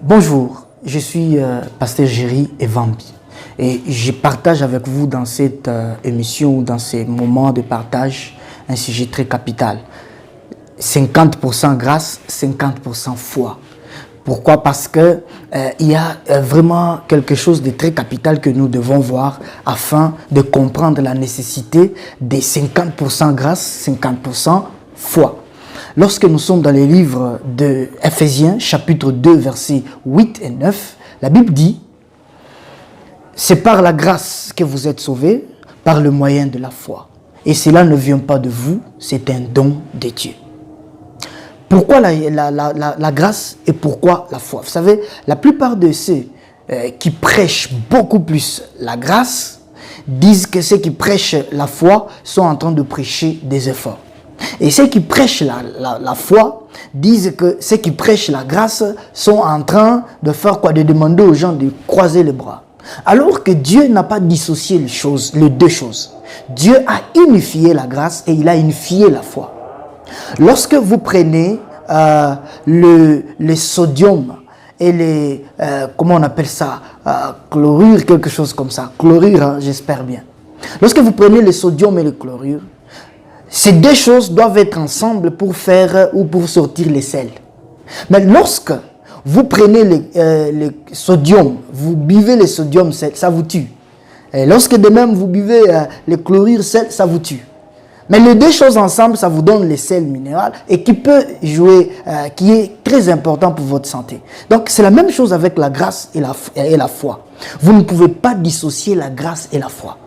Bonjour, je suis Pasteur Géry Evambi et je partage avec vous dans cette émission, dans ces moments de partage, un sujet très capital. 50% grâce, 50% foi. Pourquoi? Parce que il y a vraiment quelque chose de très capital que nous devons voir afin de comprendre la nécessité des 50% grâce, 50% foi. Lorsque nous sommes dans les livres de Ephésiens, chapitre 2, versets 8 et 9, la Bible dit « C'est par la grâce que vous êtes sauvés, par le moyen de la foi. Et cela ne vient pas de vous, c'est un don de Dieu. » Pourquoi la grâce et pourquoi la foi? Vous savez, la plupart de ceux qui prêchent beaucoup plus la grâce disent que ceux qui prêchent la foi sont en train de prêcher des efforts. Et ceux qui prêchent la foi disent que ceux qui prêchent la grâce sont en train de faire quoi? De demander aux gens de croiser les bras. Alors que Dieu n'a pas dissocié les deux choses. Dieu a unifié la grâce et il a unifié la foi. Lorsque vous prenez le sodium et les, comment on appelle ça, chlorure, quelque chose comme ça, chlorure, hein, j'espère bien. Lorsque vous prenez le sodium et le chlorure, ces deux choses doivent être ensemble pour faire ou pour sortir les sels. Mais lorsque vous prenez le sodium, vous buvez le sodium, ça vous tue. Et lorsque de même vous buvez le chlorure, ça vous tue. Mais les deux choses ensemble, ça vous donne les sels minéraux et qui peut jouer, qui est très important pour votre santé. Donc c'est la même chose avec la grâce et la foi. Vous ne pouvez pas dissocier la grâce et la foi.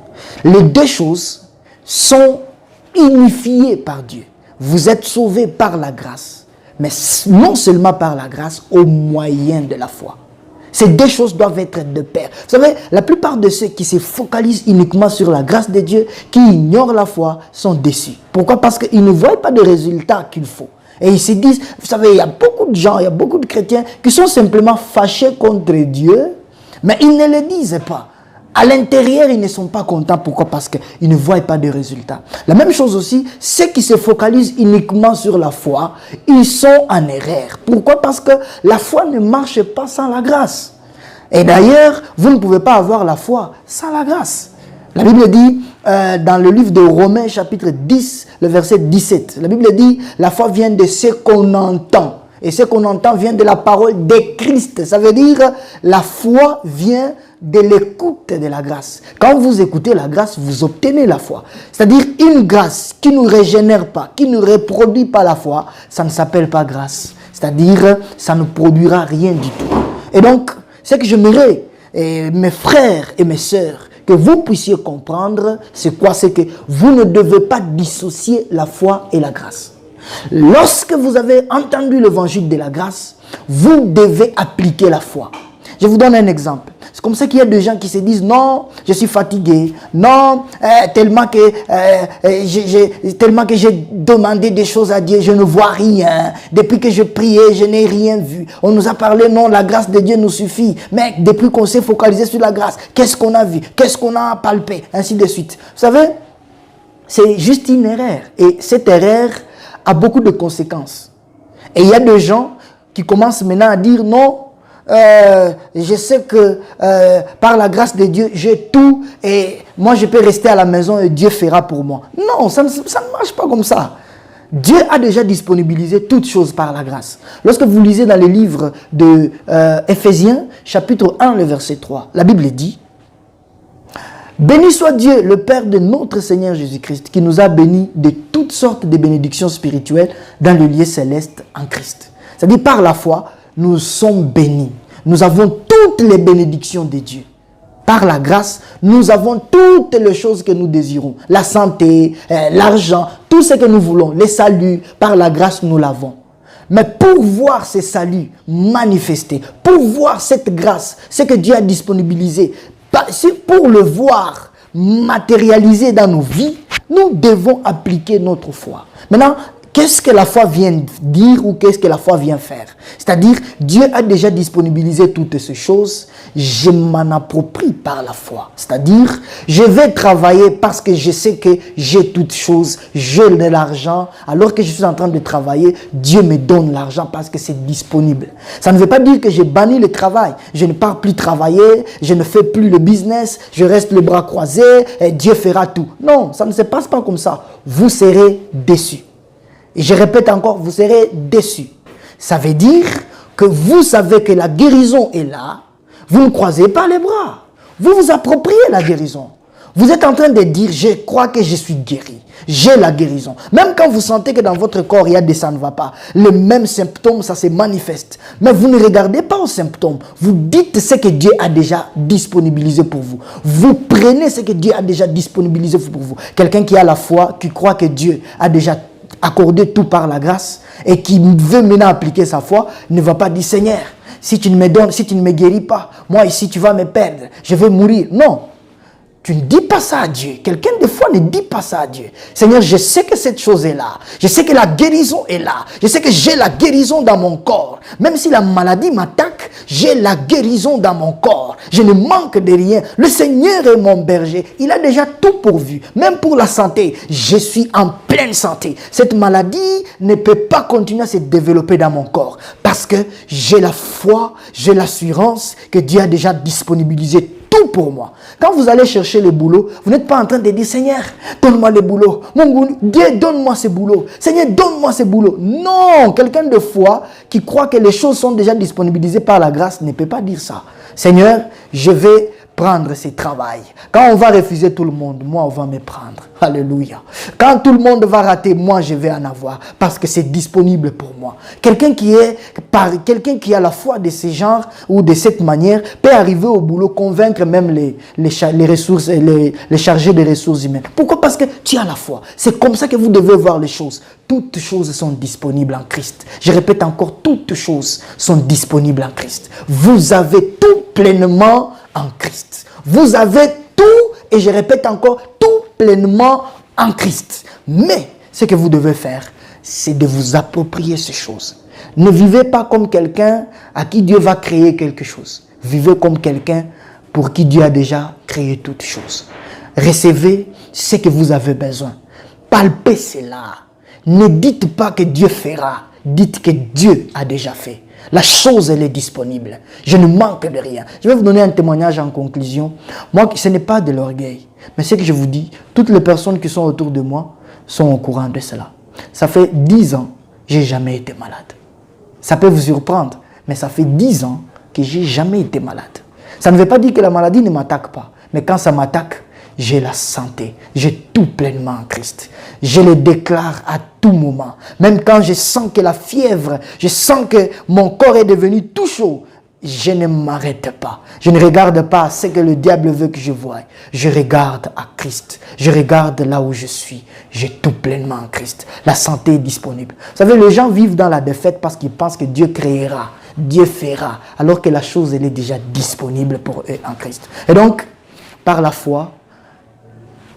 Les deux choses sont unifiées par Dieu. Vous êtes sauvés par la grâce, mais non seulement par la grâce, au moyen de la foi. Ces deux choses doivent être de pair. Vous savez, la plupart de ceux qui se focalisent uniquement sur la grâce de Dieu, qui ignorent la foi, sont déçus. Pourquoi? Parce qu'ils ne voient pas de résultats qu'il faut. Et ils se disent, vous savez, il y a beaucoup de gens, il y a beaucoup de chrétiens qui sont simplement fâchés contre Dieu, mais ils ne le disent pas. À l'intérieur, ils ne sont pas contents. Pourquoi? Parce qu'ils ne voient pas de résultats. La même chose aussi, ceux qui se focalisent uniquement sur la foi, ils sont en erreur. Pourquoi? Parce que la foi ne marche pas sans la grâce. Et d'ailleurs, vous ne pouvez pas avoir la foi sans la grâce. La Bible dit, dans le livre de Romains, chapitre 10, le verset 17, la Bible dit, la foi vient de ce qu'on entend. Et ce qu'on entend vient de la parole de Christ. Ça veut dire, la foi vient de l'écoute de la grâce. Quand vous écoutez la grâce, vous obtenez la foi. C'est-à-dire une grâce qui ne régénère pas, qui ne reproduit pas la foi, ça ne s'appelle pas grâce. C'est-à-dire, ça ne produira rien du tout. Et donc, ce que j'aimerais, mes frères et mes sœurs, que vous puissiez comprendre, c'est quoi? C'est que vous ne devez pas dissocier la foi et la grâce. Lorsque vous avez entendu l'évangile de la grâce, vous devez appliquer la foi. Je vous donne un exemple. C'est comme ça qu'il y a des gens qui se disent non, je suis fatigué, non, tellement que j'ai demandé des choses à Dieu, je ne vois rien. Depuis que je priais, je n'ai rien vu. On nous a parlé, non, la grâce de Dieu nous suffit. Mais depuis qu'on s'est focalisé sur la grâce, qu'est-ce qu'on a vu? Qu'est-ce qu'on a palpé? Ainsi de suite. Vous savez, c'est juste une erreur. Et cette erreur a beaucoup de conséquences. Et il y a des gens qui commencent maintenant à dire non, je sais que par la grâce de Dieu, j'ai tout et moi je peux rester à la maison et Dieu fera pour moi. Non, ça ne marche pas comme ça. Dieu a déjà disponibilisé toutes choses par la grâce. Lorsque vous lisez dans les livres de Ephésiens, chapitre 1, le verset 3, la Bible dit « Béni soit Dieu, le Père de notre Seigneur Jésus-Christ, qui nous a bénis de toutes sortes de bénédictions spirituelles dans le lieu céleste en Christ. » C'est-à-dire par la foi, nous sommes bénis. Nous avons toutes les bénédictions de Dieu. Par la grâce, nous avons toutes les choses que nous désirons. La santé, l'argent, tout ce que nous voulons. Les saluts, par la grâce, nous l'avons. Mais pour voir ces saluts manifestés, pour voir cette grâce, ce que Dieu a disponibilisé, pour le voir matérialisé dans nos vies, nous devons appliquer notre foi. Maintenant, Qu'est-ce que la foi vient dire ou qu'est-ce que la foi vient faire? C'est-à-dire, Dieu a déjà disponibilisé toutes ces choses. Je m'en approprie par la foi. C'est-à-dire, je vais travailler parce que je sais que j'ai toutes choses, j'ai de l'argent. Alors que je suis en train de travailler, Dieu me donne l'argent parce que c'est disponible. Ça ne veut pas dire que j'ai banni le travail. Je ne pars plus travailler, je ne fais plus le business, je reste les bras croisés et Dieu fera tout. Non, ça ne se passe pas comme ça. Vous serez déçus. Et je répète encore, vous serez déçus. Ça veut dire que vous savez que la guérison est là. Vous ne croisez pas les bras. Vous vous appropriez la guérison. Vous êtes en train de dire, je crois que je suis guéri. J'ai la guérison. Même quand vous sentez que dans votre corps, il y a des ça ne va pas. Le même symptôme, ça se manifeste. Mais vous ne regardez pas aux symptômes. Vous dites ce que Dieu a déjà disponibilisé pour vous. Vous prenez ce que Dieu a déjà disponibilisé pour vous. Quelqu'un qui a la foi, qui croit que Dieu a déjà accordé tout par la grâce et qui veut maintenant appliquer sa foi, ne va pas dire Seigneur, si tu ne me donnes, si tu ne me guéris pas, moi ici tu vas me perdre, je vais mourir. Non, tu ne dis pas ça à Dieu. Quelqu'un de foi ne dit pas ça à Dieu. Seigneur, je sais que cette chose est là. Je sais que la guérison est là. Je sais que j'ai la guérison dans mon corps. Même si la maladie m'attaque, j'ai la guérison dans mon corps. Je ne manque de rien. Le Seigneur est mon berger. Il a déjà tout pourvu. Même pour la santé, je suis en pleine santé. Cette maladie ne peut pas continuer à se développer dans mon corps. Parce que j'ai la foi, j'ai l'assurance que Dieu a déjà disponibilisé tout pour moi. Quand vous allez chercher le boulot, vous n'êtes pas en train de dire Seigneur, donne-moi le boulot. Dieu, donne-moi ce boulot. Seigneur, donne-moi ce boulot. Non, quelqu'un de foi qui croit que les choses sont déjà disponibilisées par la grâce ne peut pas dire ça. Seigneur, je vais prendre ce travail. Quand on va refuser tout le monde, moi on va me prendre. Alléluia. Quand tout le monde va rater, moi je vais en avoir parce que c'est disponible pour moi. Quelqu'un qui a la foi de ce genre ou de cette manière peut arriver au boulot, convaincre même les ressources, les chargés des ressources humaines. Pourquoi? Parce que tu as la foi. C'est comme ça que vous devez voir les choses. Toutes choses sont disponibles en Christ. Je répète encore, toutes choses sont disponibles en Christ. Vous avez tout pleinement en Christ. Vous avez tout, et je répète encore, tout pleinement en Christ. Mais ce que vous devez faire, c'est de vous approprier ces choses. Ne vivez pas comme quelqu'un à qui Dieu va créer quelque chose. Vivez comme quelqu'un pour qui Dieu a déjà créé toutes choses. Recevez ce que vous avez besoin. Palpez cela. Ne dites pas que Dieu fera. Dites que Dieu a déjà fait. La chose, elle est disponible. Je ne manque de rien. Je vais vous donner un témoignage en conclusion. Moi, ce n'est pas de l'orgueil. Mais ce que je vous dis, toutes les personnes qui sont autour de moi sont au courant de cela. Ça fait 10 ans que je n'ai jamais été malade. Ça peut vous surprendre, mais ça fait 10 ans que je n'ai jamais été malade. Ça ne veut pas dire que la maladie ne m'attaque pas. Mais quand ça m'attaque, j'ai la santé, j'ai tout pleinement en Christ. Je le déclare à tout moment. Même quand je sens que la fièvre, je sens que mon corps est devenu tout chaud, je ne m'arrête pas. Je ne regarde pas ce que le diable veut que je voie. Je regarde à Christ. Je regarde là où je suis. J'ai tout pleinement en Christ. La santé est disponible. Vous savez, les gens vivent dans la défaite parce qu'ils pensent que Dieu créera, Dieu fera, alors que la chose, elle est déjà disponible pour eux en Christ. Et donc, par la foi,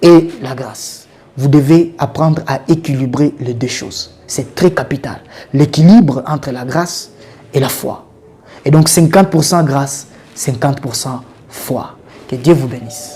et la grâce. Vous devez apprendre à équilibrer les deux choses. C'est très capital. L'équilibre entre la grâce et la foi. Et donc 50% grâce, 50% foi. Que Dieu vous bénisse.